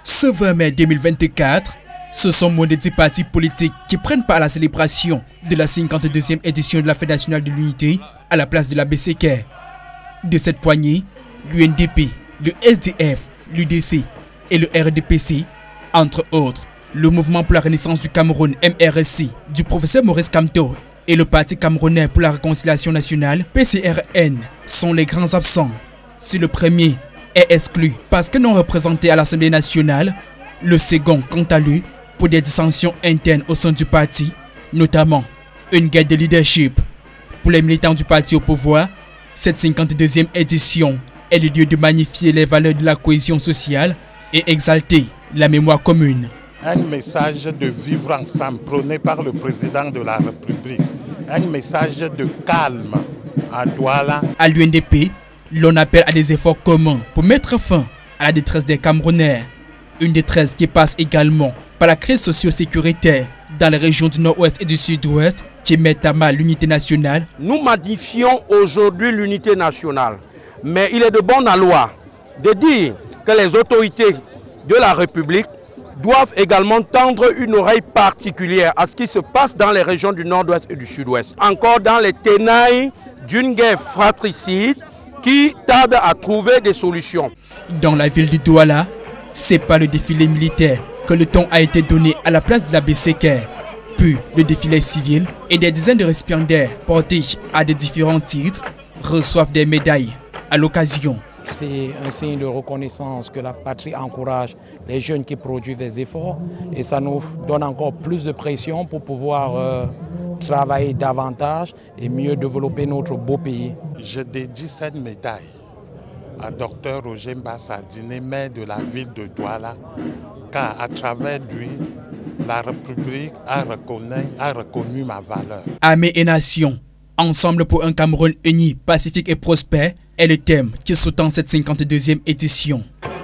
Ce 20 mai 2024, ce sont moins de 10 partis politiques qui prennent part à la célébration de la 52e édition de la Fête nationale de l'unité à la place de la BCK. De cette poignée, l'UNDP, le SDF, l'UDC et le RDPC, entre autres, le Mouvement pour la Renaissance du Cameroun MRSC du professeur Maurice Kamto et le Parti camerounais pour la réconciliation nationale PCRN sont les grands absents. Si le premier est exclu parce que non représenté à l'Assemblée nationale, le second, quant à lui, pour des dissensions internes au sein du parti, notamment une guerre de leadership. Pour les militants du parti au pouvoir, cette 52e édition est le lieu de magnifier les valeurs de la cohésion sociale et exalter la mémoire commune. Un message de vivre ensemble prôné par le président de la République. Un message de calme à Douala. À l'UNDP, l'on appelle à des efforts communs pour mettre fin à la détresse des Camerounais. Une détresse qui passe également par la crise socio-sécuritaire dans les régions du nord-ouest et du sud-ouest qui mettent à mal l'unité nationale. Nous magnifions aujourd'hui l'unité nationale, mais il est de bonne loi de dire que les autorités de la République doivent également tendre une oreille particulière à ce qui se passe dans les régions du nord-ouest et du sud-ouest. Encore dans les ténailles d'une guerre fratricide qui tarde à trouver des solutions. Dans la ville de Douala, c'est par le défilé militaire que le ton a été donné à la place de la BCK, puis le défilé civil et des dizaines de récipiendaires portés à des différents titres reçoivent des médailles à l'occasion. C'est un signe de reconnaissance que la patrie encourage les jeunes qui produisent des efforts et ça nous donne encore plus de pression pour pouvoir travailler davantage et mieux développer notre beau pays. Je dédie cette médaille à Dr Roger Mbassadine, maire de la ville de Douala, car à travers lui, la République a reconnu ma valeur. Armée et nation, ensemble pour un Cameroun uni, pacifique et prospère, est le thème qui sous-tend cette 52e édition.